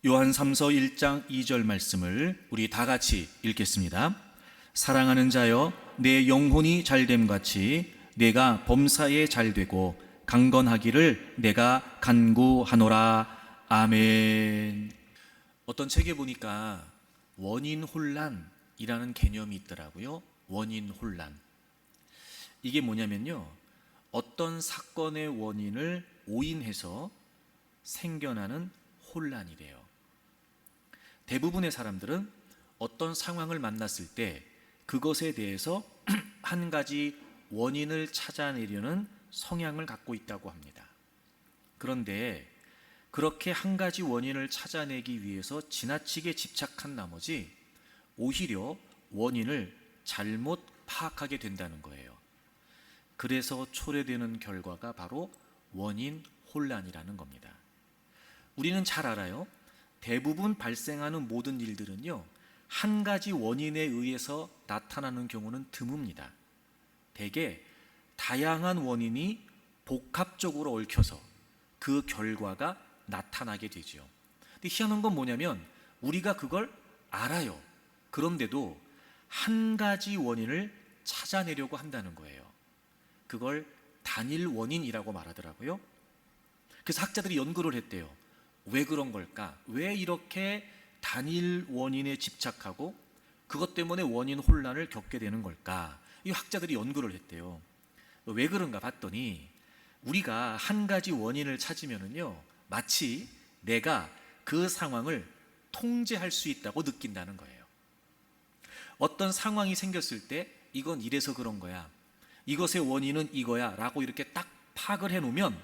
요한 3서 1장 2절 말씀을 우리 다 같이 읽겠습니다. 사랑하는 자여, 내 영혼이 잘됨 같이 내가 범사에 잘되고 강건하기를 내가 간구하노라. 아멘. 어떤 책에 보니까 원인 혼란이라는 개념이 있더라고요. 원인 혼란. 이게 뭐냐면요, 어떤 사건의 원인을 오인해서 생겨나는 혼란이래요. 대부분의 사람들은 어떤 상황을 만났을 때 그것에 대해서 한 가지 원인을 찾아내려는 성향을 갖고 있다고 합니다. 그런데 그렇게 한 가지 원인을 찾아내기 위해서 지나치게 집착한 나머지 오히려 원인을 잘못 파악하게 된다는 거예요. 그래서 초래되는 결과가 바로 원인 혼란이라는 겁니다. 우리는 잘 알아요. 대부분 발생하는 모든 일들은요, 한 가지 원인에 의해서 나타나는 경우는 드뭅니다. 대개 다양한 원인이 복합적으로 얽혀서 그 결과가 나타나게 되죠. 근데 희한한 건 뭐냐면 우리가 그걸 알아요. 그런데도 한 가지 원인을 찾아내려고 한다는 거예요. 그걸 단일 원인이라고 말하더라고요. 그래서 학자들이 연구를 했대요. 왜 그런 걸까? 왜 이렇게 단일 원인에 집착하고 그것 때문에 원인 혼란을 겪게 되는 걸까? 이 학자들이 연구를 했대요. 왜 그런가 봤더니 우리가 한 가지 원인을 찾으면은요, 마치 내가 그 상황을 통제할 수 있다고 느낀다는 거예요. 어떤 상황이 생겼을 때 이건 이래서 그런 거야, 이것의 원인은 이거야 라고 이렇게 딱 파악을 해놓으면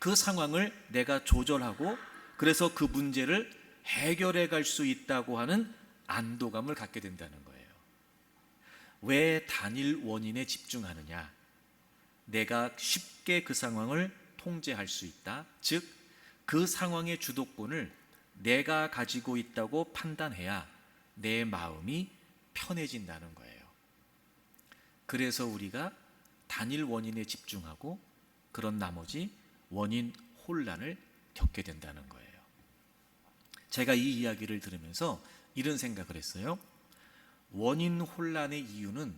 그 상황을 내가 조절하고 그래서 그 문제를 해결해 갈 수 있다고 하는 안도감을 갖게 된다는 거예요. 왜 단일 원인에 집중하느냐? 내가 쉽게 그 상황을 통제할 수 있다. 즉, 그 상황의 주도권을 내가 가지고 있다고 판단해야 내 마음이 편해진다는 거예요. 그래서 우리가 단일 원인에 집중하고 그런 나머지 원인 혼란을 겪게 된다는 거예요. 제가 이 이야기를 들으면서 이런 생각을 했어요. 원인 혼란의 이유는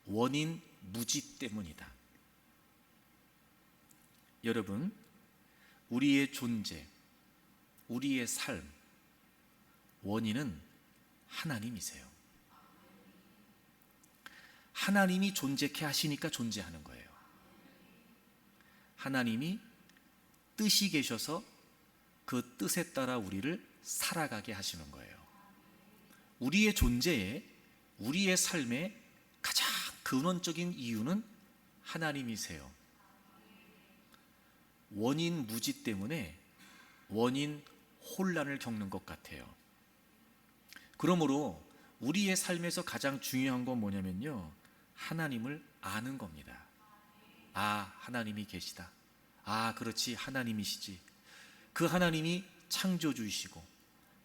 원인 무지 때문이다. 여러분, 우리의 존재, 우리의 삶, 원인은 하나님이세요. 하나님이 존재케 하시니까 존재하는 거예요. 하나님이 뜻이 계셔서 그 뜻에 따라 우리를 살아가게 하시는 거예요. 우리의 존재에, 우리의 삶의 가장 근원적인 이유는 하나님이세요. 원인 무지 때문에 원인 혼란을 겪는 것 같아요. 그러므로 우리의 삶에서 가장 중요한 건 뭐냐면요, 하나님을 아는 겁니다. 아, 하나님이 계시다. 아, 그렇지, 하나님이시지. 그 하나님이 창조주이시고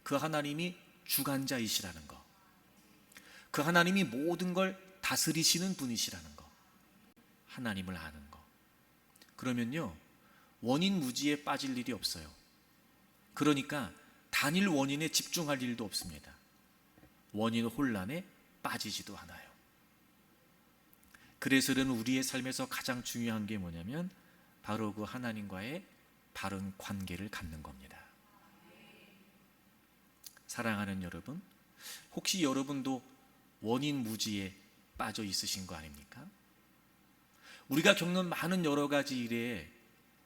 그 하나님이 주관자이시라는 거, 그 하나님이 모든 걸 다스리시는 분이시라는 거, 하나님을 아는 거. 그러면요, 원인 무지에 빠질 일이 없어요. 그러니까 단일 원인에 집중할 일도 없습니다. 원인 혼란에 빠지지도 않아요. 그래서는 우리의 삶에서 가장 중요한 게 뭐냐면 바로 그 하나님과의 바른 관계를 갖는 겁니다. 사랑하는 여러분, 혹시 여러분도 원인 무지에 빠져 있으신 거 아닙니까? 우리가 겪는 많은 여러 가지 일에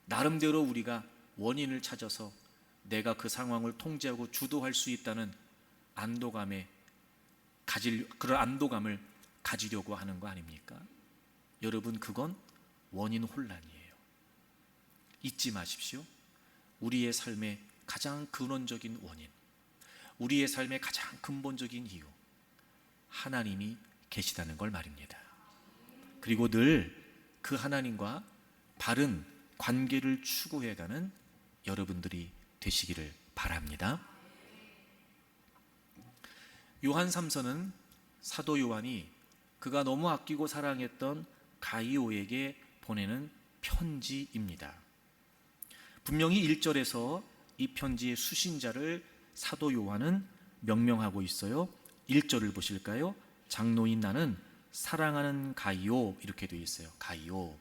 나름대로 우리가 원인을 찾아서 내가 그 상황을 통제하고 주도할 수 있다는 그런 안도감을 가지려고 하는 거 아닙니까? 여러분, 그건 원인 혼란이에요. 잊지 마십시오. 우리의 삶의 가장 근원적인 원인, 우리의 삶의 가장 근본적인 이유, 하나님이 계시다는 걸 말입니다. 그리고 늘 그 하나님과 바른 관계를 추구해가는 여러분들이 되시기를 바랍니다. 요한 3서는 사도 요한이 그가 너무 아끼고 사랑했던 가이오에게 보내는 편지입니다. 분명히 1절에서 이 편지의 수신자를 사도 요한은 명명하고 있어요. 1절을 보실까요? 장로인 나는 사랑하는 가이오, 이렇게 되어 있어요. 가이오.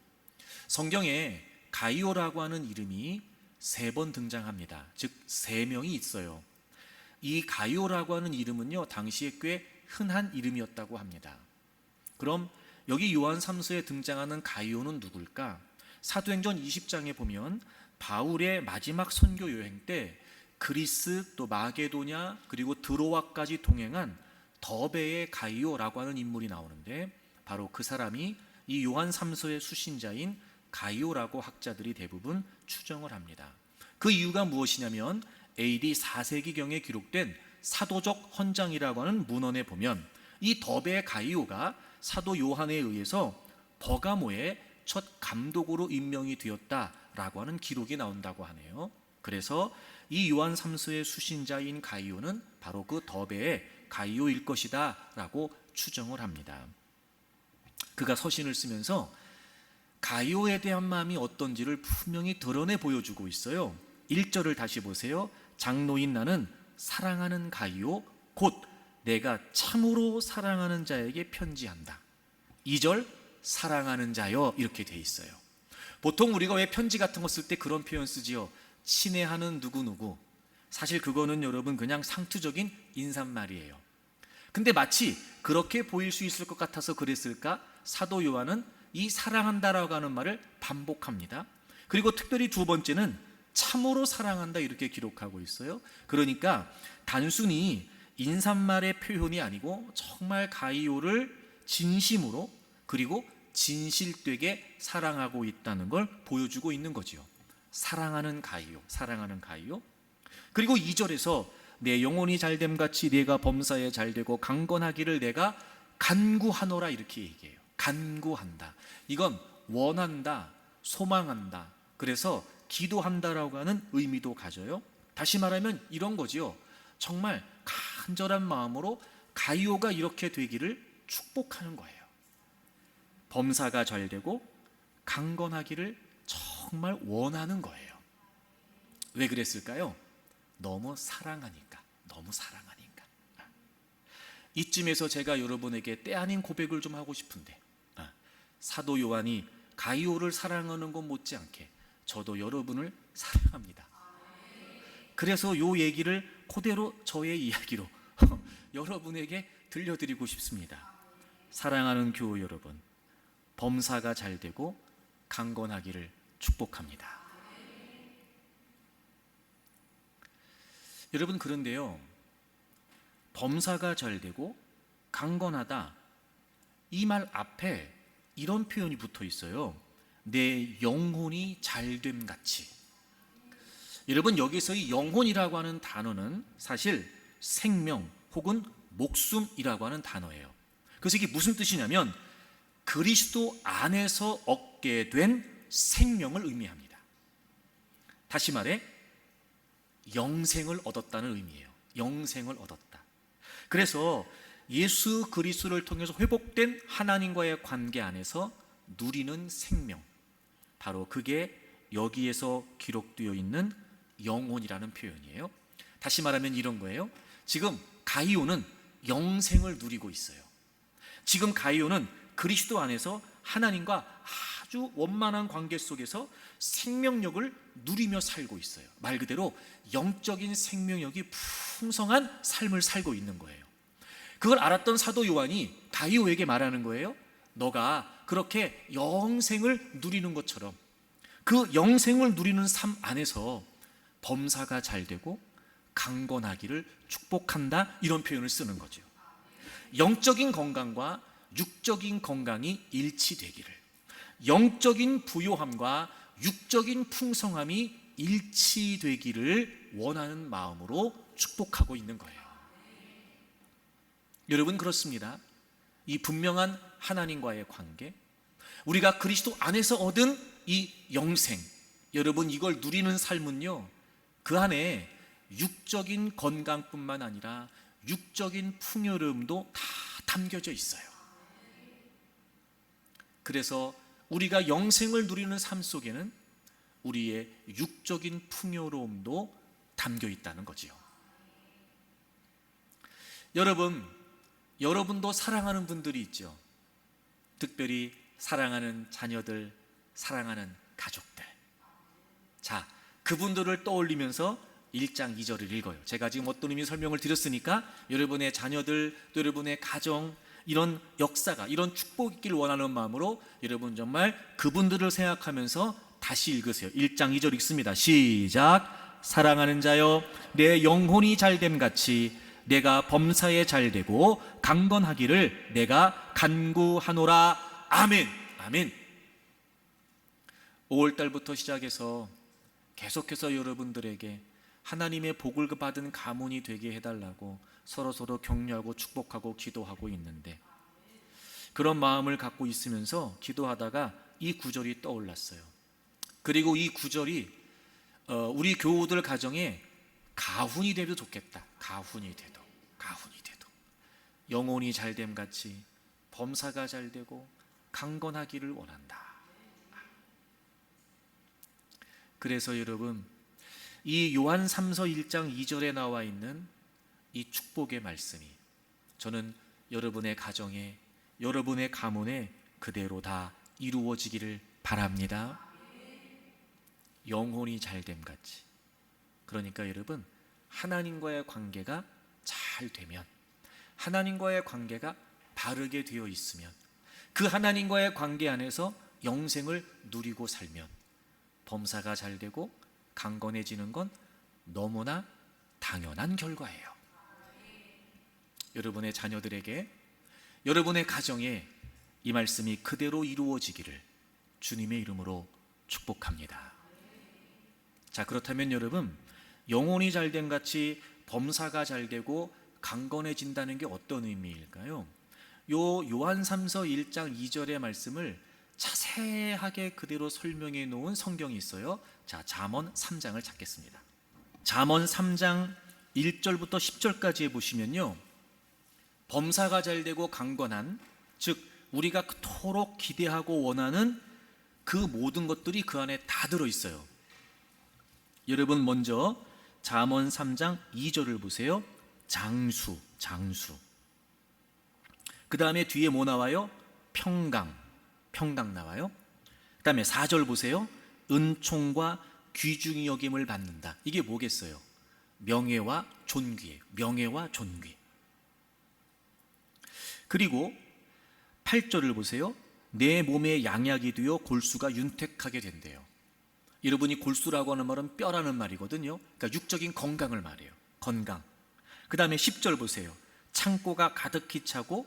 성경에 가이오라고 하는 이름이 3번 등장합니다. 즉 3명이 있어요. 이 가이오라고 하는 이름은요, 당시에 꽤 흔한 이름이었다고 합니다. 그럼 여기 요한 3서에 등장하는 가이오는 누굴까? 사도행전 20장에 보면 바울의 마지막 선교 여행 때 그리스 또 마게도냐 그리고 드로아까지 동행한 더베의 가이오라고 하는 인물이 나오는데, 바로 그 사람이 이 요한 3서의 수신자인 가이오라고 학자들이 대부분 추정을 합니다. 그 이유가 무엇이냐면 AD 4세기경에 기록된 사도적 헌장이라고 하는 문헌에 보면 이 더베의 가이오가 사도 요한에 의해서 버가모의 첫 감독으로 임명이 되었다라고 하는 기록이 나온다고 하네요. 그래서 이 요한 3서의 수신자인 가이오는 바로 그 더베의 가이오일 것이다 라고 추정을 합니다. 그가 서신을 쓰면서 가이오에 대한 마음이 어떤지를 분명히 드러내 보여주고 있어요. 1절을 다시 보세요. 장로인 나는 사랑하는 가이오 곧 내가 참으로 사랑하는 자에게 편지한다. 2절 사랑하는 자여, 이렇게 돼 있어요. 보통 우리가 왜 편지 같은 거 쓸 때 그런 표현 쓰지요? 친애하는 누구누구. 사실 그거는 여러분 그냥 상투적인 인사말이에요. 근데 마치 그렇게 보일 수 있을 것 같아서 그랬을까? 사도 요한은 이 사랑한다라고 하는 말을 반복합니다. 그리고 특별히 2번째는 참으로 사랑한다, 이렇게 기록하고 있어요. 그러니까 단순히 인사말의 표현이 아니고 정말 가이오를 진심으로 그리고 진실되게 사랑하고 있다는 걸 보여주고 있는 거지요. 사랑하는 가이오, 사랑하는 가이오. 그리고 2절에서 내 영혼이 잘됨 같이 내가 범사에 잘되고 강건하기를 내가 간구하노라, 이렇게 얘기해요. 간구한다. 이건 원한다, 소망한다, 그래서 기도한다라고 하는 의미도 가져요. 다시 말하면 이런 거지요. 정말 간절한 마음으로 가이오가 이렇게 되기를 축복하는 거예요. 범사가 잘되고 강건하기를 정말 원하는 거예요. 왜 그랬을까요? 너무 사랑하니까. 너무 사랑하니까. 이쯤에서 제가 여러분에게 때 아닌 고백을 좀 하고 싶은데, 사도 요한이 가이오를 사랑하는 것 못지않게 저도 여러분을 사랑합니다. 그래서 요 얘기를 그대로 저의 이야기로 여러분에게 들려드리고 싶습니다. 사랑하는 교우 여러분, 범사가 잘되고 강건하기를 축복합니다. 여러분, 그런데요, 범사가 잘되고 강건하다, 이 말 앞에 이런 표현이 붙어 있어요. 내 영혼이 잘됨 같이. 여러분, 여기서 이 영혼이라고 하는 단어는 사실 생명 혹은 목숨이라고 하는 단어예요. 그래서 이게 무슨 뜻이냐면 그리스도 안에서 얻게 된 생명을 의미합니다. 다시 말해 영생을 얻었다는 의미예요. 영생을 얻었다. 그래서 예수 그리스도를 통해서 회복된 하나님과의 관계 안에서 누리는 생명, 바로 그게 여기에서 기록되어 있는 영혼이라는 표현이에요. 다시 말하면 이런 거예요. 지금 가이오는 영생을 누리고 있어요. 지금 가이오는 그리스도 안에서 하나님과 아주 원만한 관계 속에서 생명력을 누리며 살고 있어요. 말 그대로 영적인 생명력이 풍성한 삶을 살고 있는 거예요. 그걸 알았던 사도 요한이 가이오에게 말하는 거예요. 너가 그렇게 영생을 누리는 것처럼 그 영생을 누리는 삶 안에서 범사가 잘되고 강건하기를 축복한다, 이런 표현을 쓰는 거죠. 영적인 건강과 육적인 건강이 일치되기를, 영적인 부요함과 육적인 풍성함이 일치되기를 원하는 마음으로 축복하고 있는 거예요. 여러분, 그렇습니다. 이 분명한 하나님과의 관계, 우리가 그리스도 안에서 얻은 이 영생, 여러분 이걸 누리는 삶은요, 그 안에 육적인 건강뿐만 아니라 육적인 풍요로움도 다 담겨져 있어요. 그래서 우리가 영생을 누리는 삶 속에는 우리의 육적인 풍요로움도 담겨 있다는 거지요. 여러분도 사랑하는 분들이 있죠. 특별히 사랑하는 자녀들, 사랑하는 가족들. 자, 그분들을 떠올리면서 1장 2절을 읽어요. 제가 지금 어떤 의미 설명을 드렸으니까 여러분의 자녀들, 또 여러분의 가정, 이런 역사가, 이런 축복이 있기를 원하는 마음으로 여러분 정말 그분들을 생각하면서 다시 읽으세요. 1장 2절 읽습니다. 시작. 사랑하는 자여, 내 영혼이 잘됨 같이 내가 범사에 잘되고 강건하기를 내가 간구하노라. 아멘. 아멘. 5월달부터 시작해서 계속해서 여러분들에게 하나님의 복을 받은 가문이 되게 해달라고 서로 격려하고 축복하고 기도하고 있는데, 그런 마음을 갖고 있으면서 기도하다가 이 구절이 떠올랐어요. 그리고 이 구절이 우리 교우들 가정에 가훈이 돼도 좋겠다. 가훈이 돼도 영혼이 잘됨 같이 범사가 잘되고 강건하기를 원한다. 그래서 여러분, 이 요한 3서 1장 2절에 나와 있는 이 축복의 말씀이 저는 여러분의 가정에, 여러분의 가문에 그대로 다 이루어지기를 바랍니다. 영혼이 잘됨 같이. 그러니까 여러분, 하나님과의 관계가 잘 되면, 하나님과의 관계가 바르게 되어 있으면, 그 하나님과의 관계 안에서 영생을 누리고 살면 범사가 잘 되고 강건해지는 건 너무나 당연한 결과예요. 여러분의 자녀들에게, 여러분의 가정에 이 말씀이 그대로 이루어지기를 주님의 이름으로 축복합니다. 자, 그렇다면 여러분, 영혼이 잘됨 같이 범사가 잘되고 강건해진다는 게 어떤 의미일까요? 요한 3서 1장 2절의 말씀을 자세하게 그대로 설명해 놓은 성경이 있어요. 자, 잠언 3장을 찾겠습니다. 잠언 3장 1절부터 10절까지에 보시면요, 범사가 잘되고 강건한, 즉 우리가 그토록 기대하고 원하는 그 모든 것들이 그 안에 다 들어있어요. 여러분, 먼저 잠언 3장 2절을 보세요. 장수. 그 다음에 뒤에 뭐 나와요? 평강 나와요. 그 다음에 4절 보세요. 은총과 귀중히 여김을 받는다. 이게 뭐겠어요? 명예와 존귀예요. 명예와 존귀. 그리고 8절을 보세요. 내 몸에 양약이 되어 골수가 윤택하게 된대요. 여러분이 골수라고 하는 말은 뼈라는 말이거든요. 그러니까 육적인 건강을 말해요. 건강. 그 다음에 10절 보세요. 창고가 가득히 차고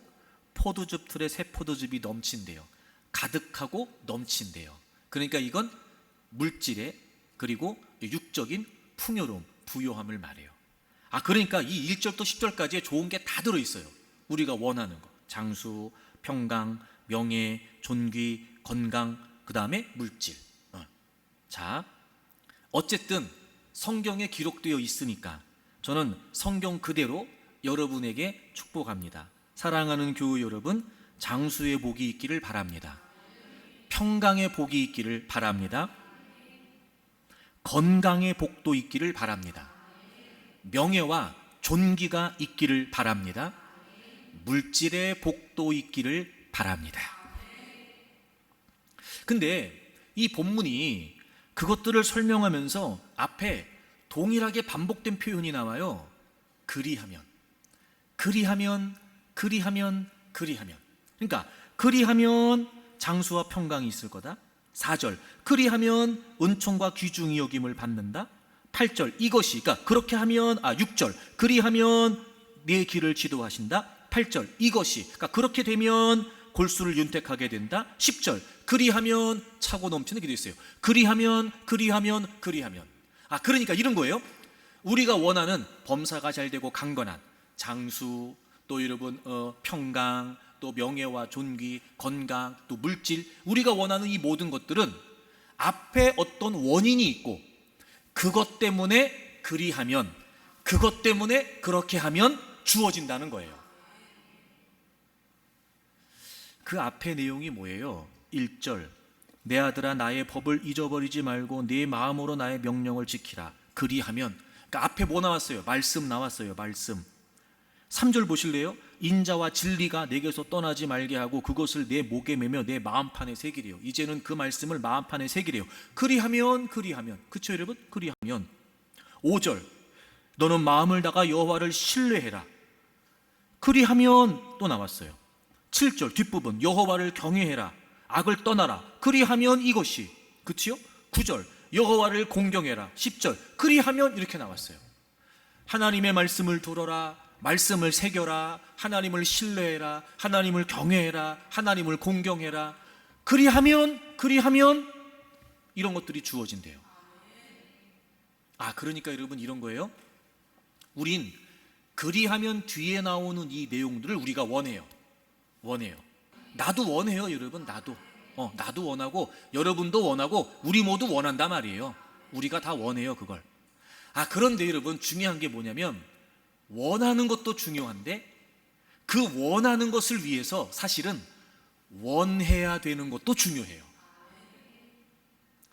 포도즙 틀에 새 포도즙이 넘친대요. 가득하고 넘친대요. 그러니까 이건 물질에, 그리고 육적인 풍요로움, 부요함을 말해요. 그러니까 이 1절부터 10절까지에 좋은 게 다 들어있어요. 우리가 원하는 거. 장수, 평강, 명예, 존귀, 건강, 그 다음에 물질. 자, 어쨌든 성경에 기록되어 있으니까 저는 성경 그대로 여러분에게 축복합니다. 사랑하는 교우 여러분, 장수의 복이 있기를 바랍니다. 평강의 복이 있기를 바랍니다. 건강의 복도 있기를 바랍니다. 명예와 존귀가 있기를 바랍니다. 물질의 복도 있기를 바랍니다. 근데 이 본문이 그것들을 설명하면서 앞에 동일하게 반복된 표현이 나와요. 그리하면. 그러니까 그리하면 장수와 평강이 있을 거다. 4절, 그리하면 은총과 귀중히 여김을 받는다. 8절, 이것이, 그러니까 그렇게 하면, 6절, 그리하면 내 길을 지도하신다. 8절, 이것이, 그러니까 그렇게 되면 골수를 윤택하게 된다. 10절, 그리하면 차고 넘치는 게 있어요. 그리하면. 그러니까 이런 거예요. 우리가 원하는 범사가 잘 되고 강건한 장수, 또 여러분 평강, 또 명예와 존귀, 건강, 또 물질, 우리가 원하는 이 모든 것들은 앞에 어떤 원인이 있고, 그것 때문에 그리하면, 그것 때문에 그렇게 하면 주어진다는 거예요. 그 앞에 내용이 뭐예요? 1절, 내 아들아 나의 법을 잊어버리지 말고 네 마음으로 나의 명령을 지키라. 그리하면, 그러니까 앞에 뭐 나왔어요? 말씀 나왔어요. 말씀. 3절 보실래요? 인자와 진리가 내게서 떠나지 말게 하고 그것을 내 목에 매며 내 마음판에 새기래요. 이제는 그 말씀을 마음판에 새기래요. 그리하면 그쵸 여러분? 그리하면 5절 너는 마음을 다가 여호와를 신뢰해라. 그리하면 또 나왔어요. 7절 뒷부분 여호와를 경외해라. 악을 떠나라. 그리하면 이것이 그치요? 9절 여호와를 공경해라. 10절 그리하면 이렇게 나왔어요. 하나님의 말씀을 들어라. 말씀을 새겨라. 하나님을 신뢰해라. 하나님을 경외해라. 하나님을 공경해라. 그리하면 이런 것들이 주어진대요. 그러니까 여러분 이런 거예요. 우린 그리하면 뒤에 나오는 이 내용들을 우리가 원해요. 나도 원해요 여러분. 나도 원하고 여러분도 원하고 우리 모두 원한단 말이에요. 우리가 다 원해요 그걸. 그런데 여러분 중요한 게 뭐냐면 원하는 것도 중요한데 그 원하는 것을 위해서 사실은 원해야 되는 것도 중요해요.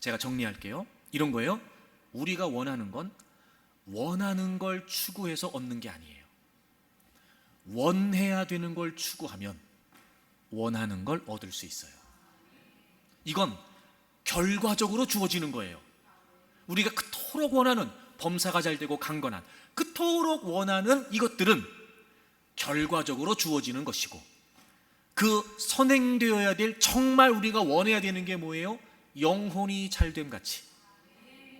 제가 정리할게요. 이런 거예요. 우리가 원하는 건 원하는 걸 추구해서 얻는 게 아니에요. 원해야 되는 걸 추구하면 원하는 걸 얻을 수 있어요. 이건 결과적으로 주어지는 거예요. 우리가 그토록 원하는 범사가 잘 되고 강건한 그토록 원하는 이것들은 결과적으로 주어지는 것이고 그 선행되어야 될 정말 우리가 원해야 되는 게 뭐예요? 영혼이 잘됨 같이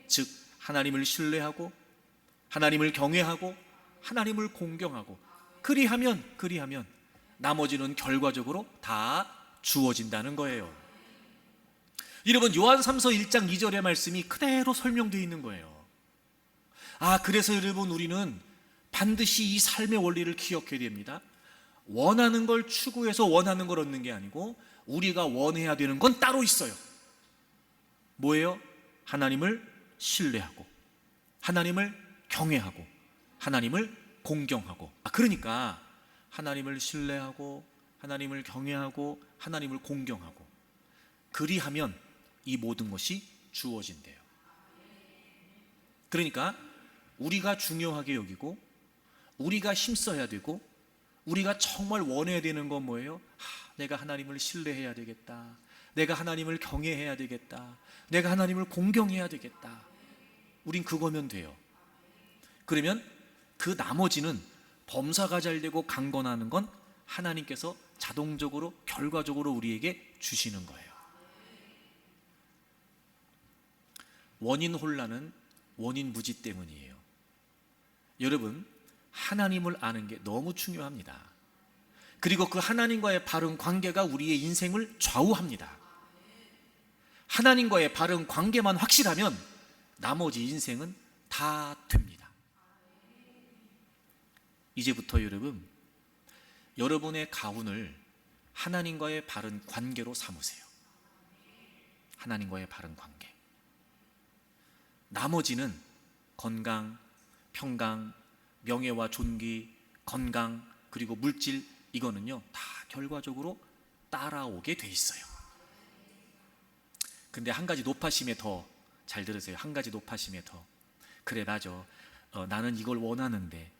즉 하나님을 신뢰하고 하나님을 경외하고 하나님을 공경하고 그리하면 나머지는 결과적으로 다 주어진다는 거예요. 여러분 요한 3서 1장 2절의 말씀이 그대로 설명되어 있는 거예요. 그래서 여러분 우리는 반드시 이 삶의 원리를 기억해야 됩니다. 원하는 걸 추구해서 원하는 걸 얻는 게 아니고 우리가 원해야 되는 건 따로 있어요. 뭐예요? 하나님을 신뢰하고 하나님을 경외하고 하나님을 공경하고 그러니까 하나님을 신뢰하고 하나님을 경외하고 하나님을 공경하고 그리하면 이 모든 것이 주어진대요. 그러니까 우리가 중요하게 여기고 우리가 힘써야 되고 우리가 정말 원해야 되는 건 뭐예요? 내가 하나님을 신뢰해야 되겠다. 내가 하나님을 경외해야 되겠다. 내가 하나님을 공경해야 되겠다. 우린 그거면 돼요. 그러면 그 나머지는 범사가 잘 되고 강건하는 건 하나님께서 자동적으로 결과적으로 우리에게 주시는 거예요. 원인 혼란은 원인 무지 때문이에요. 여러분 하나님을 아는 게 너무 중요합니다. 그리고 그 하나님과의 바른 관계가 우리의 인생을 좌우합니다. 하나님과의 바른 관계만 확실하면 나머지 인생은 다 됩니다. 이제부터 여러분 여러분의 가운을 하나님과의 바른 관계로 삼으세요. 하나님과의 바른 관계. 나머지는 건강, 평강, 명예와 존귀, 건강, 그리고 물질 이거는요 다 결과적으로 따라오게 돼 있어요. 근데 한 가지 높아심에 더 잘 들으세요. 한 가지 높아심에 더 그래 맞아. 나는 이걸 원하는데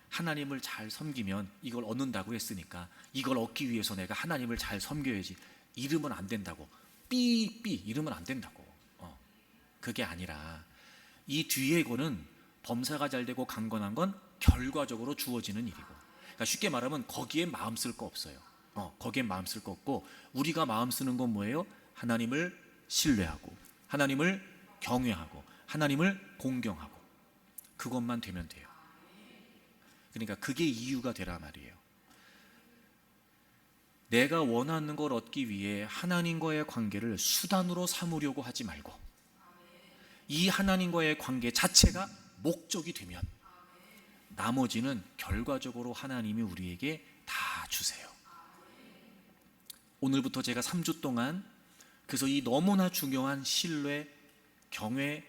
하나님을 잘 섬기면 이걸 얻는다고 했으니까 이걸 얻기 위해서 내가 하나님을 잘 섬겨야지. 이러면 안 된다고. 이러면 안 된다고. 그게 아니라 이 뒤에 거는 범사가 잘 되고 강건한 건 결과적으로 주어지는 일이고 그러니까 쉽게 말하면 거기에 마음 쓸 거 없어요. 거기에 마음 쓸 거 없고 우리가 마음 쓰는 건 뭐예요? 하나님을 신뢰하고 하나님을 경외하고 하나님을 공경하고 그것만 되면 돼요. 그러니까 그게 이유가 되라 말이에요. 내가 원하는 걸 얻기 위해 하나님과의 관계를 수단으로 삼으려고 하지 말고 이 하나님과의 관계 자체가 목적이 되면 나머지는 결과적으로 하나님이 우리에게 다 주세요. 오늘부터 제가 3주 동안 그래서 이 너무나 중요한 신뢰, 경외,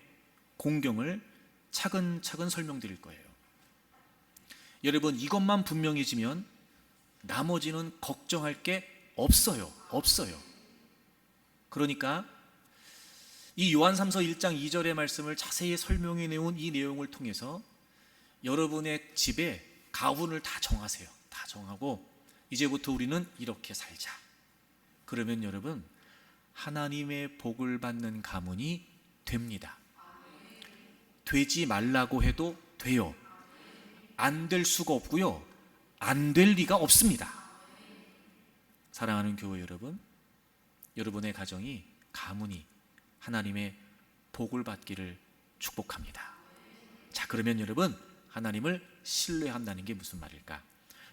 공경을 차근차근 설명드릴 거예요. 여러분 이것만 분명해지면 나머지는 걱정할 게 없어요. 그러니까 이 요한3서 1장 2절의 말씀을 자세히 설명해 내온 이 내용을 통해서 여러분의 집에 가훈을 다 정하세요. 다 정하고 이제부터 우리는 이렇게 살자. 그러면 여러분, 하나님의 복을 받는 가문이 됩니다. 되지 말라고 해도 돼요. 안 될 수가 없고요, 안 될 리가 없습니다. 사랑하는 교회 여러분, 여러분의 가정이, 가문이 하나님의 복을 받기를 축복합니다. 자, 그러면 여러분, 하나님을 신뢰한다는 게 무슨 말일까?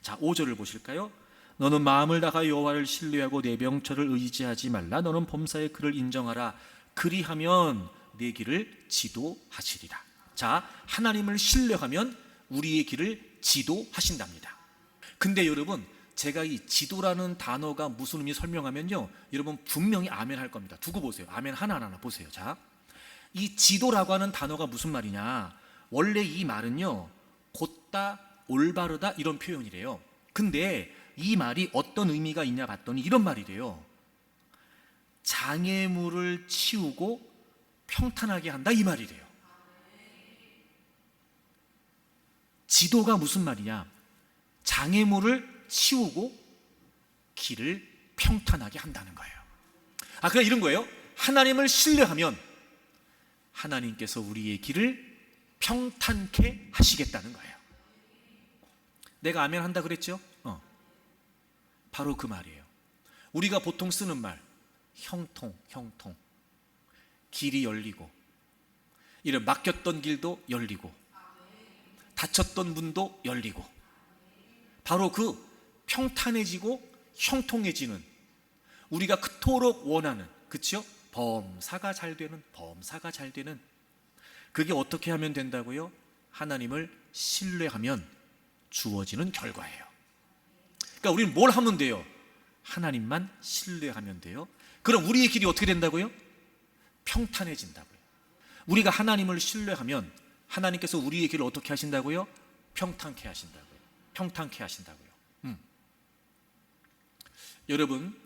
자, 5절을 보실까요? 너는 마음을 다하여 여호와를 신뢰하고 내 명철을 의지하지 말라. 너는 범사에 그를 인정하라. 그리하면 내 길을 지도하시리라. 자, 하나님을 신뢰하면 우리의 길을 지도하신답니다. 근데 여러분, 제가 이 지도라는 단어가 무슨 의미 설명하면요, 여러분 분명히 아멘 할 겁니다. 두고 보세요. 아멘 하나하나 보세요. 자, 이 지도라고 하는 단어가 무슨 말이냐, 원래 이 말은요, 곧다, 올바르다 이런 표현이래요. 근데 이 말이 어떤 의미가 있냐 봤더니 이런 말이래요. 장애물을 치우고 평탄하게 한다, 이 말이래요. 지도가 무슨 말이냐, 장애물을 치우고 길을 평탄하게 한다는 거예요. 그냥 이런 거예요. 하나님을 신뢰하면 하나님께서 우리의 길을 평탄케 하시겠다는 거예요. 내가 아멘 한다 그랬죠? 바로 그 말이에요. 우리가 보통 쓰는 말, 형통. 길이 열리고, 이런 막혔던 길도 열리고, 닫혔던 문도 열리고, 바로 그 평탄해지고 형통해지는, 우리가 그토록 원하는, 그렇죠? 범사가 잘 되는, 그게 어떻게 하면 된다고요? 하나님을 신뢰하면 주어지는 결과예요. 그러니까 우리는 뭘 하면 돼요? 하나님만 신뢰하면 돼요. 그럼 우리의 길이 어떻게 된다고요? 평탄해진다고요. 우리가 하나님을 신뢰하면 하나님께서 우리의 길을 어떻게 하신다고요? 평탄케 하신다고요. 여러분,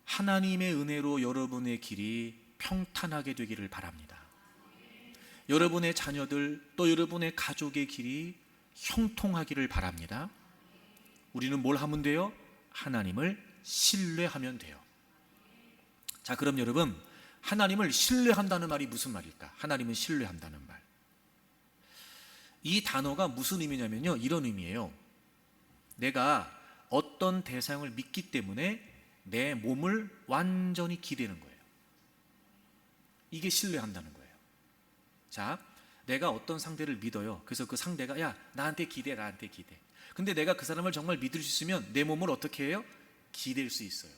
하나님의 은혜로 여러분의 길이 평탄하게 되기를 바랍니다. 여러분의 자녀들, 또 여러분의 가족의 길이 형통하기를 바랍니다. 우리는 뭘 하면 돼요? 하나님을 신뢰하면 돼요. 자, 그럼 여러분, 하나님을 신뢰한다는 말이 무슨 말일까? 하나님은 신뢰한다는 말, 이 단어가 무슨 의미냐면요, 이런 의미예요. 내가 어떤 대상을 믿기 때문에 내 몸을 완전히 기대는 거예요. 이게 신뢰한다는 거예요. 자, 내가 어떤 상대를 믿어요. 그래서 그 상대가, 야, 나한테 기대. 근데 내가 그 사람을 정말 믿을 수 있으면 내 몸을 어떻게 해요? 기댈 수 있어요.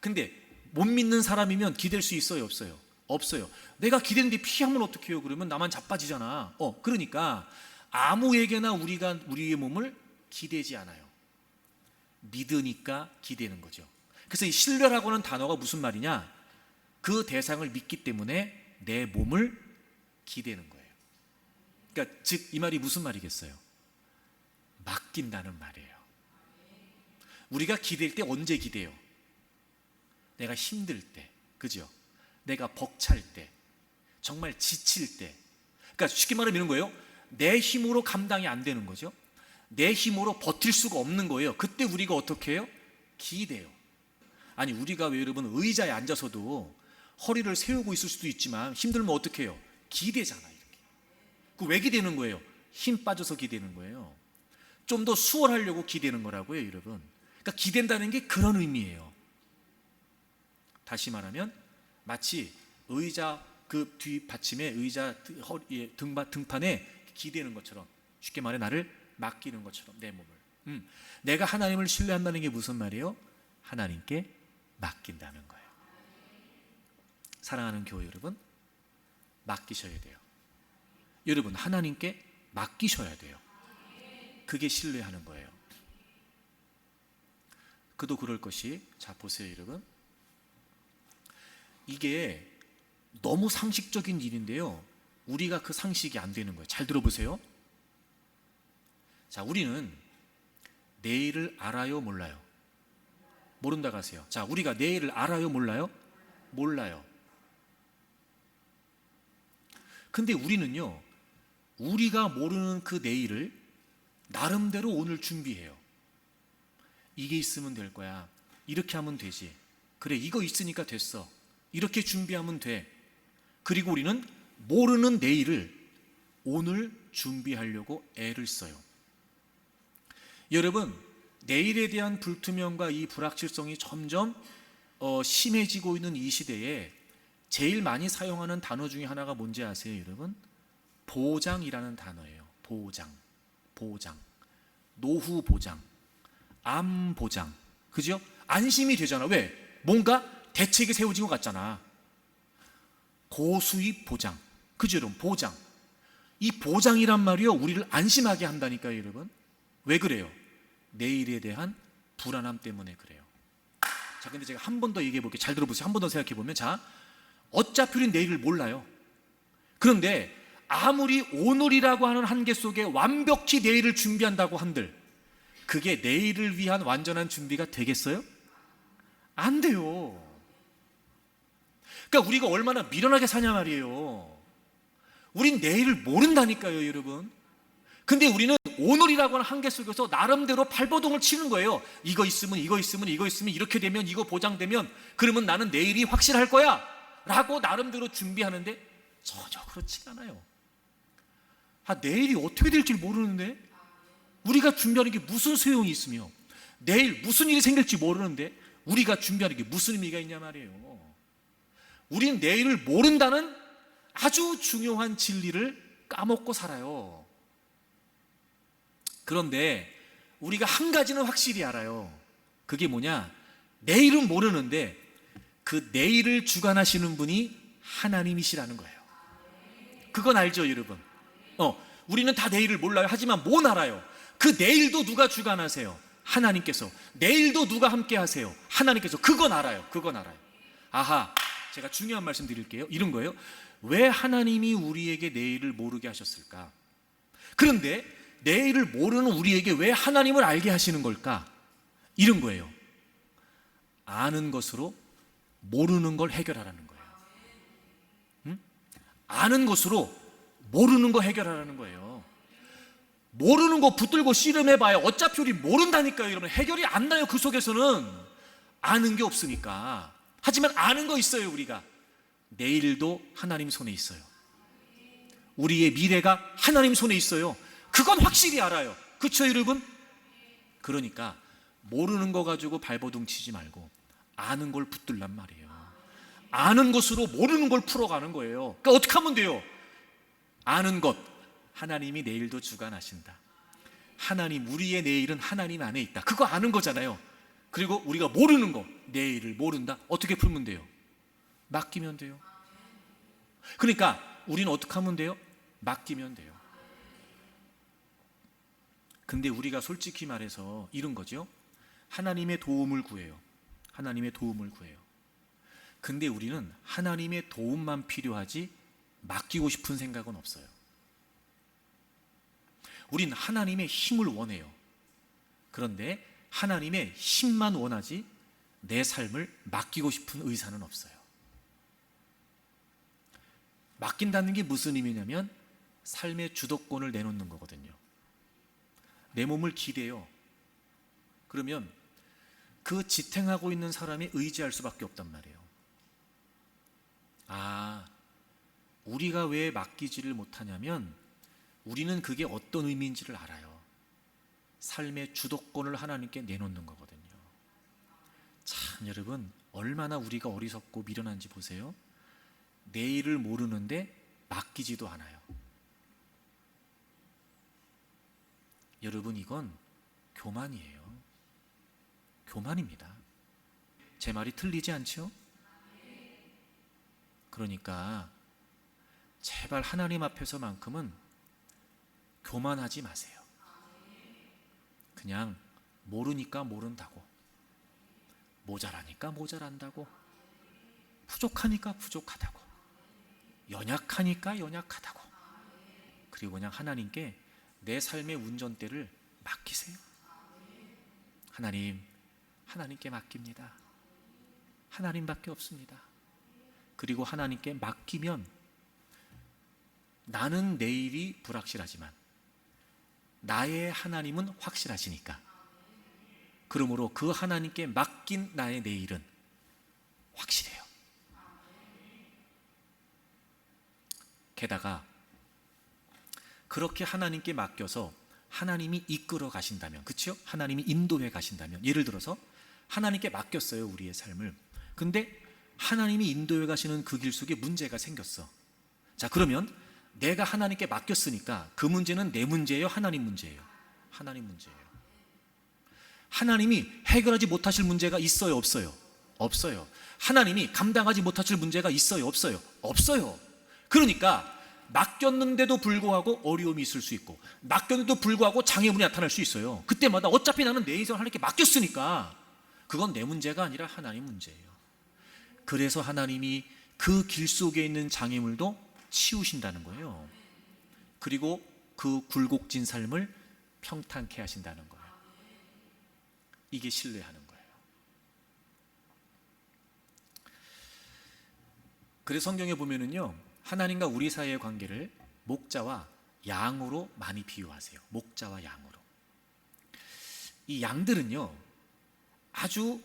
근데 못 믿는 사람이면 기댈 수 있어요, 없어요? 없어요. 내가 기대는데 피하면 어떻게 해요? 그러면 나만 자빠지잖아. 그러니까 아무에게나 우리가 우리의 몸을 기대지 않아요. 믿으니까 기대는 거죠. 그래서 이 신뢰라고 하는 단어가 무슨 말이냐, 그 대상을 믿기 때문에 내 몸을 기대는 거예요. 그러니까 즉 이 말이 무슨 말이겠어요? 맡긴다는 말이에요. 우리가 기댈 때 언제 기대요? 내가 힘들 때, 그죠? 내가 벅찰 때, 정말 지칠 때. 그러니까 쉽게 말하면 이런 거예요. 내 힘으로 감당이 안 되는 거죠. 내 힘으로 버틸 수가 없는 거예요. 그때 우리가 어떻게 해요? 기대요. 아니, 우리가 왜 여러분 의자에 앉아서도 허리를 세우고 있을 수도 있지만 힘들면 어떻게 해요? 기대잖아요. 이렇게. 그 왜 기대는 거예요? 힘 빠져서 기대는 거예요. 좀 더 수월하려고 기대는 거라고요, 여러분. 그러니까 기댄다는 게 그런 의미예요. 다시 말하면 마치 의자 그 뒷받침에, 의자 등판에 기대는 것처럼, 쉽게 말해 나를 맡기는 것처럼 내 몸을. 내가 하나님을 신뢰한다는 게 무슨 말이에요? 하나님께 맡긴다는 거예요. 사랑하는 교회 여러분, 맡기셔야 돼요. 여러분, 하나님께 맡기셔야 돼요. 그게 신뢰하는 거예요. 그도 그럴 것이, 자 보세요 여러분, 이게 너무 상식적인 일인데요, 우리가 그 상식이 안 되는 거예요. 잘 들어보세요. 자, 우리는 내일을 알아요, 몰라요? 모른다고 하세요. 자, 우리가 내일을 알아요, 몰라요? 몰라요. 근데 우리는요, 우리가 모르는 그 내일을 나름대로 오늘 준비해요. 이게 있으면 될 거야. 이렇게 하면 되지. 그래, 이거 있으니까 됐어. 이렇게 준비하면 돼. 그리고 우리는 모르는 내일을 오늘 준비하려고 애를 써요. 여러분, 내일에 대한 불투명과 이 불확실성이 점점 심해지고 있는 이 시대에 제일 많이 사용하는 단어 중에 하나가 뭔지 아세요, 여러분? 보장이라는 단어예요. 보장. 노후 보장, 암 보장. 그죠? 안심이 되잖아. 왜? 뭔가 대책이 세워진 것 같잖아. 고수입 보장. 그죠, 여러분? 보장. 이 보장이란 말이요, 우리를 안심하게 한다니까요, 여러분. 왜 그래요? 내일에 대한 불안함 때문에 그래요. 자, 근데 제가 한 번 더 얘기해 볼게요. 잘 들어보세요. 한 번 더 생각해 보면, 자, 어차피 우린 내일을 몰라요. 그런데 아무리 오늘이라고 하는 한계 속에 완벽히 내일을 준비한다고 한들 그게 내일을 위한 완전한 준비가 되겠어요? 안 돼요. 그러니까 우리가 얼마나 미련하게 사냐 말이에요. 우린 내일을 모른다니까요, 여러분. 근데 우리는 오늘이라고 하는 한계 속에서 나름대로 발버둥을 치는 거예요. 이거 있으면 이렇게 되면, 이거 보장되면, 그러면 나는 내일이 확실할 거야 라고 나름대로 준비하는데 전혀 그렇지가 않아요. 내일이 어떻게 될지 모르는데 우리가 준비하는 게 무슨 소용이 있으며, 내일 무슨 일이 생길지 모르는데 우리가 준비하는 게 무슨 의미가 있냐 말이에요. 우리는 내일을 모른다는 아주 중요한 진리를 까먹고 살아요. 그런데 우리가 한 가지는 확실히 알아요. 그게 뭐냐? 내일은 모르는데 그 내일을 주관하시는 분이 하나님이시라는 거예요. 그건 알죠, 여러분? 우리는 다 내일을 몰라요. 하지만 뭘 알아요? 그 내일도 누가 주관하세요? 하나님께서. 내일도 누가 함께 하세요? 하나님께서. 그건 알아요. 아하, 제가 중요한 말씀 드릴게요. 이런 거예요. 왜 하나님이 우리에게 내일을 모르게 하셨을까? 그런데 내일을 모르는 우리에게 왜 하나님을 알게 하시는 걸까? 이런 거예요. 아는 것으로 모르는 걸 해결하라는 거예요. 아는 것으로 모르는 거 해결하라는 거예요. 모르는 거 붙들고 씨름해봐야 어차피 우리 모른다니까요, 여러분. 해결이 안 나요. 그 속에서는 아는 게 없으니까. 하지만 아는 거 있어요. 우리가 내일도 하나님 손에 있어요. 우리의 미래가 하나님 손에 있어요. 그건 확실히 알아요. 그렇죠, 여러분? 그러니까 모르는 거 가지고 발버둥 치지 말고 아는 걸 붙들란 말이에요. 아는 것으로 모르는 걸 풀어가는 거예요. 그러니까 어떻게 하면 돼요? 아는 것, 하나님이 내일도 주관하신다. 하나님, 우리의 내일은 하나님 안에 있다. 그거 아는 거잖아요. 그리고 우리가 모르는 거, 내일을 모른다. 어떻게 풀면 돼요? 맡기면 돼요. 그러니까 우리는 어떻게 하면 돼요? 맡기면 돼요. 근데 우리가 솔직히 말해서 이런 거죠. 하나님의 도움을 구해요. 근데 우리는 하나님의 도움만 필요하지 맡기고 싶은 생각은 없어요. 우린 하나님의 힘을 원해요. 그런데 하나님의 힘만 원하지 내 삶을 맡기고 싶은 의사는 없어요. 맡긴다는 게 무슨 의미냐면 삶의 주도권을 내놓는 거거든요. 내 몸을 기대요. 그러면 그 지탱하고 있는 사람에 의지할 수밖에 없단 말이에요. 우리가 왜 맡기지를 못하냐면 우리는 그게 어떤 의미인지를 알아요. 삶의 주도권을 하나님께 내놓는 거거든요. 참, 여러분, 얼마나 우리가 어리석고 미련한지 보세요. 내일을 모르는데 맡기지도 않아요. 여러분, 이건 교만이에요. 교만입니다. 제 말이 틀리지 않죠? 그러니까 제발 하나님 앞에서만큼은 교만하지 마세요. 그냥 모르니까 모른다고, 모자라니까 모자란다고, 부족하니까 부족하다고, 연약하니까 연약하다고, 그리고 그냥 하나님께 내 삶의 운전대를 맡기세요. 하나님께 맡깁니다. 하나님밖에 없습니다. 그리고 하나님께 맡기면 나는 내일이 불확실하지만 나의 하나님은 확실하시니까. 그러므로 그 하나님께 맡긴 나의 내일은 확실해요. 게다가 그렇게 하나님께 맡겨서 하나님이 이끌어 가신다면, 그렇죠? 하나님이 인도해 가신다면, 예를 들어서 하나님께 맡겼어요, 우리의 삶을. 근데 하나님이 인도해 가시는 그 길 속에 문제가 생겼어. 자, 그러면 내가 하나님께 맡겼으니까 그 문제는 내 문제예요, 하나님 문제예요? 하나님 문제예요. 하나님이 해결하지 못하실 문제가 있어요, 없어요? 없어요. 하나님이 감당하지 못하실 문제가 있어요, 없어요? 없어요. 그러니까 맡겼는데도 불구하고 어려움이 있을 수 있고, 맡겼는데도 불구하고 장애물이 나타날 수 있어요. 그때마다 어차피 나는 내 인생을 하나님께 맡겼으니까 그건 내 문제가 아니라 하나님 문제예요. 그래서 하나님이 그 길 속에 있는 장애물도 치우신다는 거예요. 그리고 그 굴곡진 삶을 평탄케 하신다는 거예요. 이게 신뢰하는 거예요. 그래서 성경에 보면은요, 하나님과 우리 사이의 관계를 목자와 양으로 많이 비유하세요. 목자와 양으로. 이 양들은요, 아주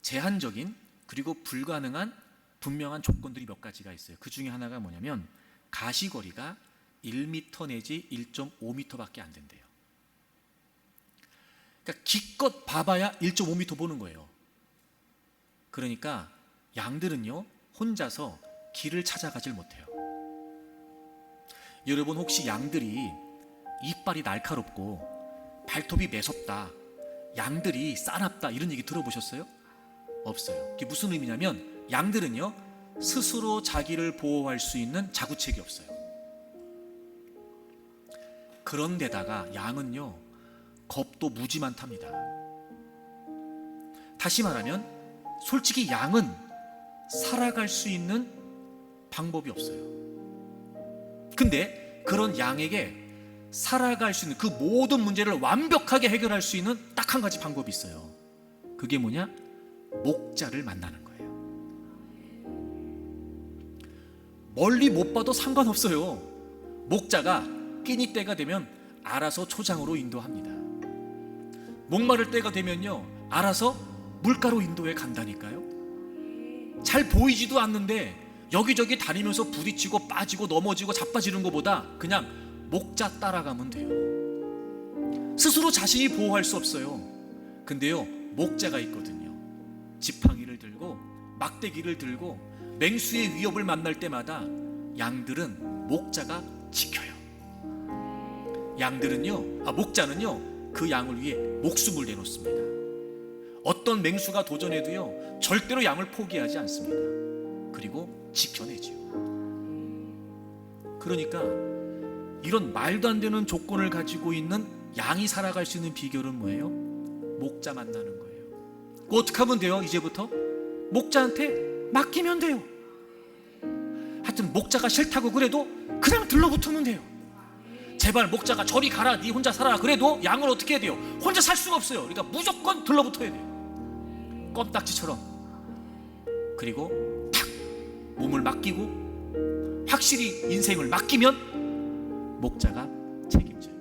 제한적인 그리고 불가능한 분명한 조건들이 몇 가지가 있어요. 그 중에 하나가 뭐냐면 가시거리가 1m 내지 1.5m밖에 안 된대요. 그러니까 기껏 봐봐야 1.5m 보는 거예요. 그러니까 양들은요, 혼자서 길을 찾아가질 못해요. 여러분, 혹시 양들이 이빨이 날카롭고 발톱이 매섭다, 양들이 싸납다, 이런 얘기 들어보셨어요? 없어요. 이게 무슨 의미냐면 양들은요, 스스로 자기를 보호할 수 있는 자구책이 없어요. 그런데다가 양은요, 겁도 무지 많답니다. 다시 말하면 솔직히 양은 살아갈 수 있는 방법이 없어요. 근데 그런 양에게 살아갈 수 있는 그 모든 문제를 완벽하게 해결할 수 있는 딱 한 가지 방법이 있어요. 그게 뭐냐? 목자를 만나는 거예요. 멀리 못 봐도 상관없어요. 목자가 끼니 때가 되면 알아서 초장으로 인도합니다. 목마를 때가 되면요, 알아서 물가로 인도해 간다니까요. 잘 보이지도 않는데 여기저기 다니면서 부딪히고 빠지고 넘어지고 자빠지는 것보다 그냥 목자 따라가면 돼요. 스스로 자신이 보호할 수 없어요. 근데요, 목자가 있거든요. 지팡이를 들고 막대기를 들고 맹수의 위협을 만날 때마다 양들은 목자가 지켜요. 목자는요, 그 양을 위해 목숨을 내놓습니다. 어떤 맹수가 도전해도요, 절대로 양을 포기하지 않습니다. 그리고 지켜내지요. 그러니까 이런 말도 안 되는 조건을 가지고 있는 양이 살아갈 수 있는 비결은 뭐예요? 목자 만나는 거예요. 어떻게 하면 돼요? 이제부터 목자한테 맡기면 돼요. 하여튼 목자가 싫다고 그래도 그냥 들러붙으면 돼요. 제발 목자가 저리 가라, 네 혼자 살아, 그래도 양을 어떻게 해야 돼요? 혼자 살 수가 없어요. 그러니까 무조건 들러붙어야 돼요, 껌딱지처럼. 그리고 탁 몸을 맡기고 확실히 인생을 맡기면 목자가 책임져요.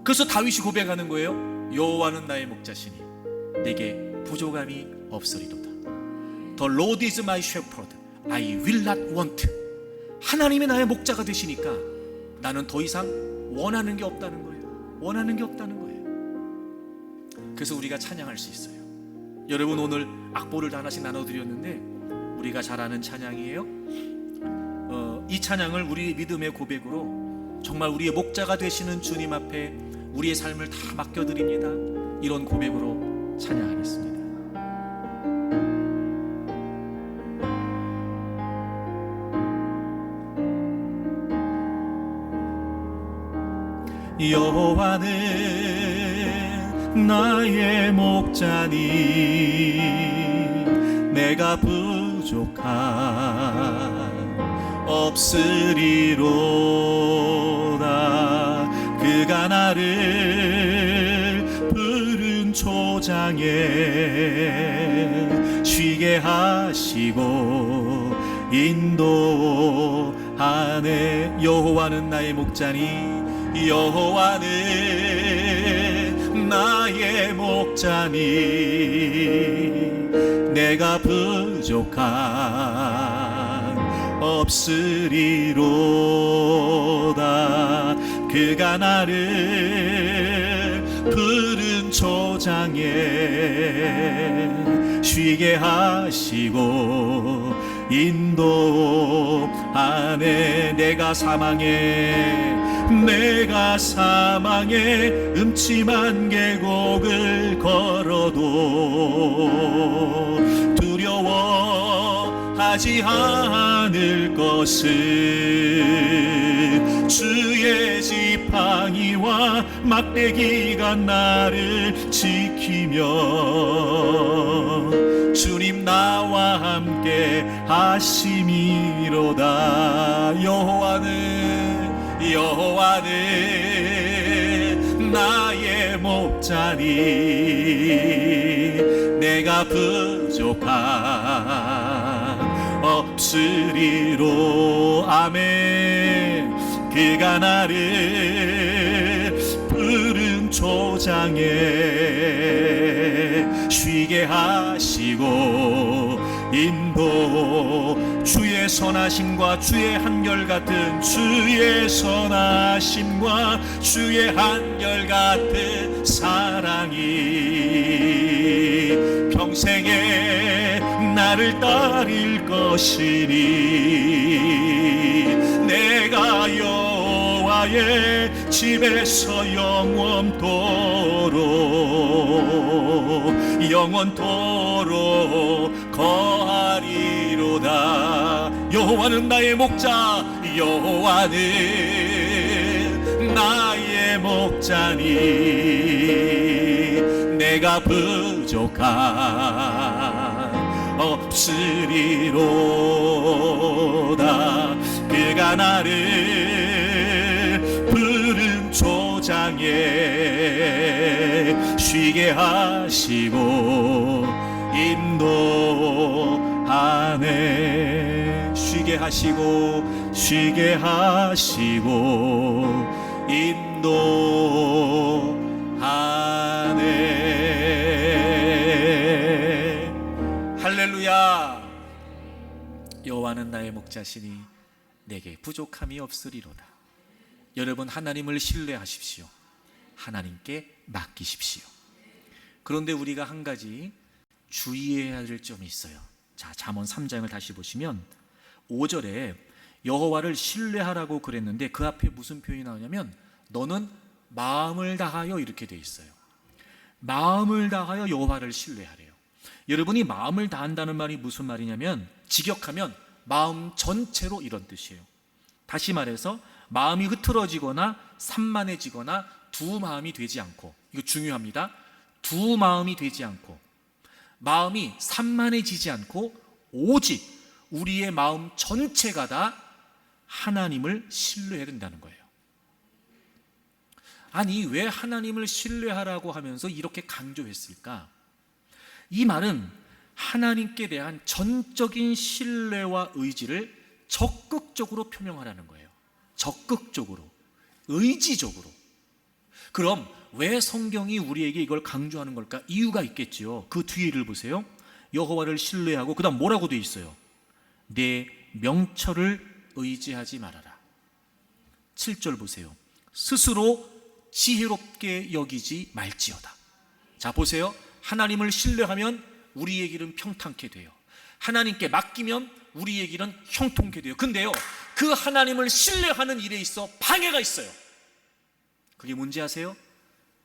그래서 다윗이 고백하는 거예요. 여호와는 나의 목자시니 내게 부족함이 없으리로다. The Lord is my shepherd, I will not want. 하나님이 나의 목자가 되시니까 나는 더 이상 원하는 게 없다는 거예요. 원하는 게 없다는 거예요. 그래서 우리가 찬양할 수 있어요. 여러분, 오늘 악보를 다 하나씩 나눠드렸는데 우리가 잘 아는 찬양이에요. 이 찬양을 우리 믿음의 고백으로 정말 우리의 목자가 되시는 주님 앞에 우리의 삶을 다 맡겨드립니다, 이런 고백으로 찬양하겠습니다. 여호와는 나의 목자니 내가 부족함 없으리로다. 그가 나를 푸른 초장에 쉬게 하시고 인도하네. 여호와는 나의 목자니 여호와는 나의 목자니 내가 부족함 없으리로다. 그가 나를 푸른 초장에 쉬게 하시고 인도하네. 내가 사망의 음침한 계곡을 걸어도 두려워하지 않을 것은 주의 지팡이와 막대기가 나를 지키며 주님 나와 함께 하심이로다. 여호와는 나의 목자니 내가 부족함 없으리로. 아멘. 그가 나를 푸른 초장에 쉬게 하시고 인도. 주의 선하심과 주의 한결같은 주의 선하심과 주의 한결같은 사랑이 평생에 나를 따를 것이니 내가 여호와의 집에서 영원토록 거하리로다. 여호와는 나의 목자, 여호와는 나의 목자니 내가 부족함 없으리로다. 그가 나를 푸른 초장에 쉬게 하시고 인도하네. 쉬게 하시고 인도하네. 할렐루야. 여호와는 나의 목자시니 내게 부족함이 없으리로다. 여러분, 하나님을 신뢰하십시오. 하나님께 맡기십시오. 그런데 우리가 한 가지 주의해야 될 점이 있어요. 자, 잠언 3장을 다시 보시면 5절에 여호와를 신뢰하라고 그랬는데 그 앞에 무슨 표현이 나오냐면 너는 마음을 다하여 이렇게 돼 있어요. 마음을 다하여 여호와를 신뢰하래요. 여러분이 마음을 다한다는 말이 무슨 말이냐면 직역하면 마음 전체로 이런 뜻이에요. 다시 말해서 마음이 흐트러지거나 산만해지거나 두 마음이 되지 않고, 이거 중요합니다. 두 마음이 되지 않고 마음이 산만해지지 않고 오직 우리의 마음 전체가 다 하나님을 신뢰해야 된다는 거예요. 아니, 왜 하나님을 신뢰하라고 하면서 이렇게 강조했을까? 이 말은 하나님께 대한 전적인 신뢰와 의지를 적극적으로 표명하라는 거예요. 적극적으로, 의지적으로. 그럼 왜 성경이 우리에게 이걸 강조하는 걸까? 이유가 있겠지요. 그 뒤를 보세요. 여호와를 신뢰하고 그 다음 뭐라고 돼 있어요? 내 명철을 의지하지 말아라. 7절 보세요. 스스로 지혜롭게 여기지 말지어다. 자, 보세요. 하나님을 신뢰하면 우리의 길은 평탄케 돼요. 하나님께 맡기면 우리의 길은 형통케 돼요. 근데요, 그 하나님을 신뢰하는 일에 있어 방해가 있어요. 그게 뭔지 아세요?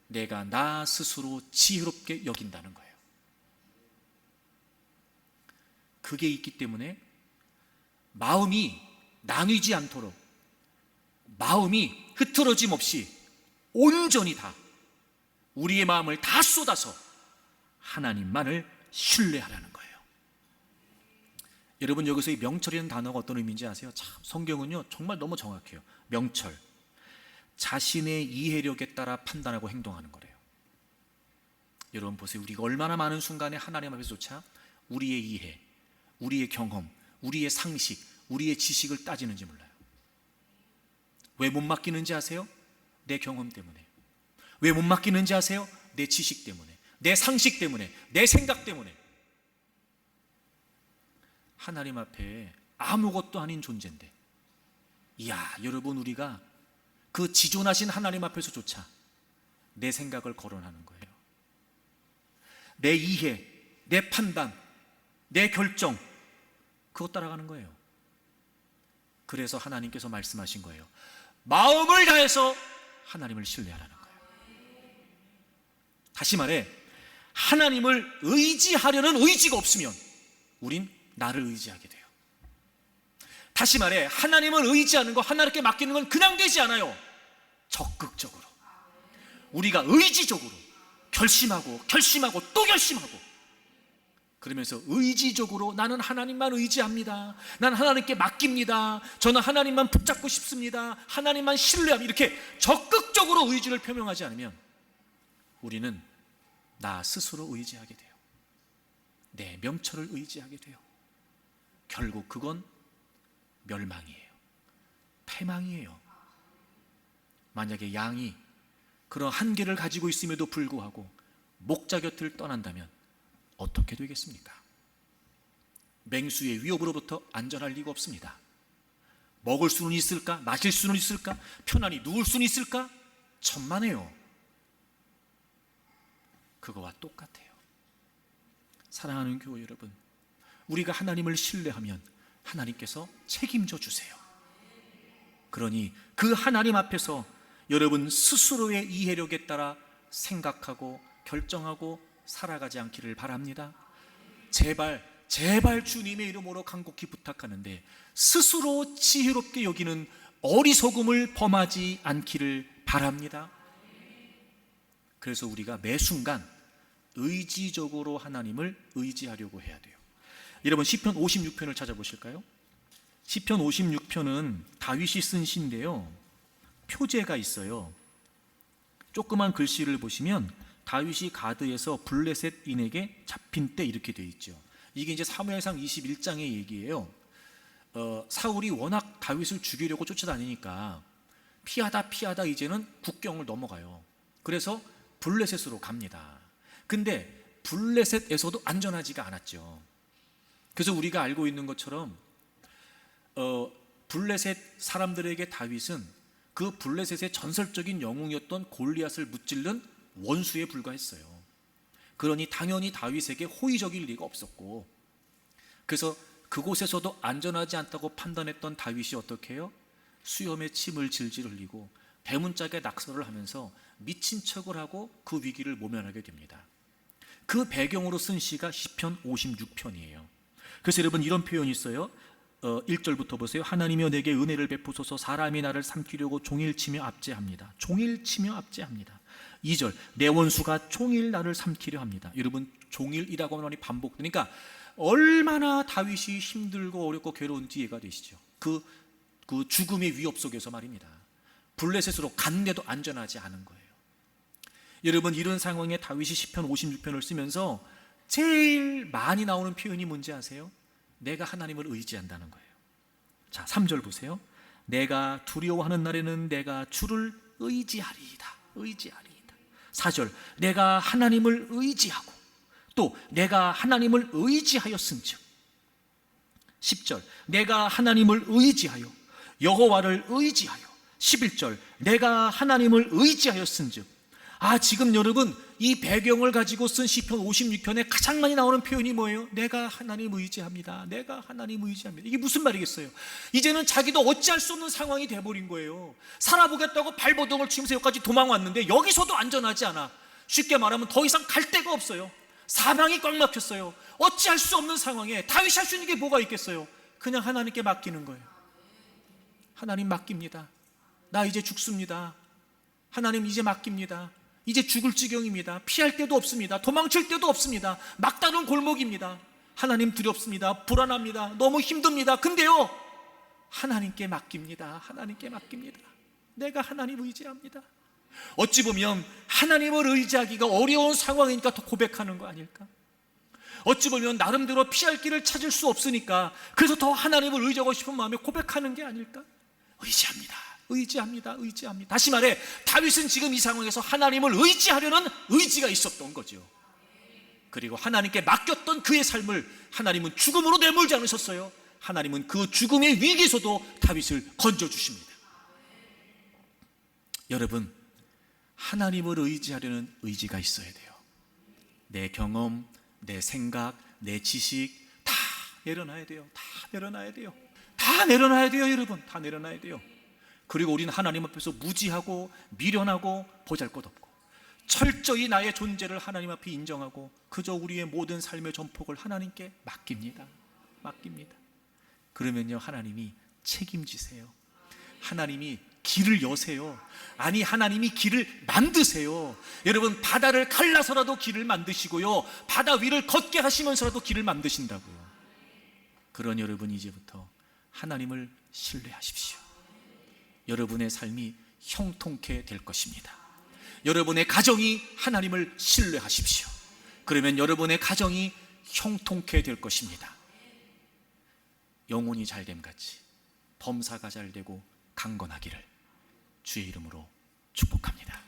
내가 나 스스로 지혜롭게 여긴다는 거예요. 그게 있기 때문에 마음이 나뉘지 않도록, 마음이 흐트러짐 없이 온전히 다 우리의 마음을 다 쏟아서 하나님만을 신뢰하라는 거예요. 여러분, 여기서 이 명철이라는 단어가 어떤 의미인지 아세요? 참, 성경은요 정말 너무 정확해요. 명철, 자신의 이해력에 따라 판단하고 행동하는 거래요. 여러분 보세요. 우리가 얼마나 많은 순간에 하나님 앞에서조차 우리의 이해, 우리의 경험, 우리의 상식, 우리의 지식을 따지는지 몰라요. 왜 못 맡기는지 아세요? 내 경험 때문에. 왜 못 맡기는지 아세요? 내 지식 때문에, 내 상식 때문에, 내 생각 때문에. 하나님 앞에 아무것도 아닌 존재인데, 이야, 여러분, 우리가 그 지존하신 하나님 앞에서조차 내 생각을 거론하는 거예요. 내 이해, 내 판단, 내 결정, 그것 따라가는 거예요. 그래서 하나님께서 말씀하신 거예요. 마음을 다해서 하나님을 신뢰하라는 거예요. 다시 말해, 하나님을 의지하려는 의지가 없으면 우린 나를 의지하게 돼요. 다시 말해, 하나님을 의지하는 거, 하나님께 맡기는 건 그냥 되지 않아요. 적극적으로, 우리가 의지적으로 결심하고 또 결심하고, 그러면서 의지적으로 나는 하나님만 의지합니다, 나는 하나님께 맡깁니다, 저는 하나님만 붙잡고 싶습니다, 하나님만 신뢰합니다, 이렇게 적극적으로 의지를 표명하지 않으면 우리는 나 스스로 의지하게 돼요. 내 명철을 의지하게 돼요. 결국 그건 멸망이에요. 패망이에요. 만약에 양이 그런 한계를 가지고 있음에도 불구하고 목자 곁을 떠난다면 어떻게 되겠습니까? 맹수의 위협으로부터 안전할 리가 없습니다. 먹을 수는 있을까? 마실 수는 있을까? 편안히 누울 수는 있을까? 천만에요. 그거와 똑같아요. 사랑하는 교회 여러분, 우리가 하나님을 신뢰하면 하나님께서 책임져 주세요. 그러니 그 하나님 앞에서 여러분 스스로의 이해력에 따라 생각하고 결정하고 살아가지 않기를 바랍니다. 제발 주님의 이름으로 간곡히 부탁하는데, 스스로 지혜롭게 여기는 어리석음을 범하지 않기를 바랍니다. 그래서 우리가 매 순간 의지적으로 하나님을 의지하려고 해야 돼요. 여러분, 시편 56편을 찾아보실까요? 시편 56편은 다윗이 쓴 시인데요, 표제가 있어요. 조그만 글씨를 보시면 다윗이 가드에서 블레셋인에게 잡힌 때 이렇게 되어 있죠. 이게 이제 사무엘상 21장의 얘기예요. 사울이 워낙 다윗을 죽이려고 쫓아다니니까 피하다 이제는 국경을 넘어가요. 그래서 블레셋으로 갑니다. 근데 블레셋에서도 안전하지가 않았죠. 그래서 우리가 알고 있는 것처럼 블레셋 사람들에게 다윗은 그 블레셋의 전설적인 영웅이었던 골리앗을 무찌른 원수에 불과했어요. 그러니 당연히 다윗에게 호의적일 리가 없었고, 그래서 그곳에서도 안전하지 않다고 판단했던 다윗이 어떻게 해요? 수염에 침을 질질 흘리고 대문짝에 낙서를 하면서 미친 척을 하고 그 위기를 모면하게 됩니다. 그 배경으로 쓴 시가 시편 56편이에요. 그래서 여러분, 이런 표현이 있어요. 1절부터 보세요. 하나님이여 내게 은혜를 베푸소서. 사람이 나를 삼키려고 종일치며 압제합니다. 종일치며 압제합니다. 2절, 내 원수가 종일 나를 삼키려 합니다. 여러분, 종일이라고 하니 반복되니까 얼마나 다윗이 힘들고 어렵고 괴로운지 이해가 되시죠. 그 죽음의 위협 속에서 말입니다. 블레셋으로 갔는데도 안전하지 않은 거예요. 여러분, 이런 상황에 다윗이 시편 56편을 쓰면서 제일 많이 나오는 표현이 뭔지 아세요? 내가 하나님을 의지한다는 거예요. 자, 3절 보세요. 내가 두려워하는 날에는 내가 주를 의지하리이다. 4절, 내가 하나님을 의지하고 또 내가 하나님을 의지하였은즉. 10절, 내가 하나님을 의지하여 여호와를 의지하여. 11절, 내가 하나님을 의지하였은즉. 지금 여러분, 이 배경을 가지고 쓴 시편 56편에 가장 많이 나오는 표현이 뭐예요? 내가 하나님 의지합니다. 내가 하나님 의지합니다. 이게 무슨 말이겠어요? 이제는 자기도 어찌할 수 없는 상황이 돼버린 거예요. 살아보겠다고 발버둥을 치면서 여기까지 도망왔는데 여기서도 안전하지 않아. 쉽게 말하면 더 이상 갈 데가 없어요. 사방이 꽉 막혔어요. 어찌할 수 없는 상황에 다윗이 할 수 있는 게 뭐가 있겠어요? 그냥 하나님께 맡기는 거예요. 하나님 맡깁니다. 나 이제 죽습니다. 하나님 이제 맡깁니다. 이제 죽을 지경입니다. 피할 데도 없습니다. 도망칠 데도 없습니다. 막다른 골목입니다. 하나님 두렵습니다. 불안합니다. 너무 힘듭니다. 근데요, 하나님께 맡깁니다. 하나님께 맡깁니다. 내가 하나님 의지합니다. 어찌 보면 하나님을 의지하기가 어려운 상황이니까 더 고백하는 거 아닐까? 어찌 보면 나름대로 피할 길을 찾을 수 없으니까 그래서 더 하나님을 의지하고 싶은 마음에 고백하는 게 아닐까? 의지합니다. 의지합니다. 다시 말해 다윗은 지금 이 상황에서 하나님을 의지하려는 의지가 있었던 거죠. 그리고 하나님께 맡겼던 그의 삶을 하나님은 죽음으로 내몰지 않으셨어요. 하나님은 그 죽음의 위기에서도 다윗을 건져주십니다. 여러분, 하나님을 의지하려는 의지가 있어야 돼요. 내 경험, 내 생각, 내 지식 다 내려놔야 돼요. 여러분. 다 내려놔야 돼요. 그리고 우리는 하나님 앞에서 무지하고 미련하고 보잘것없고 철저히 나의 존재를 하나님 앞에 인정하고 그저 우리의 모든 삶의 전폭을 하나님께 맡깁니다. 그러면요, 하나님이 책임지세요. 하나님이 길을 여세요. 아니, 하나님이 길을 만드세요. 여러분, 바다를 갈라서라도 길을 만드시고요, 바다 위를 걷게 하시면서라도 길을 만드신다고요. 그런 여러분, 이제부터 하나님을 신뢰하십시오. 여러분의 삶이 형통케 될 것입니다. 여러분의 가정이 하나님을 신뢰하십시오. 그러면 여러분의 가정이 형통케 될 것입니다. 영혼이 잘됨 같이 범사가 잘되고 강건하기를 주의 이름으로 축복합니다.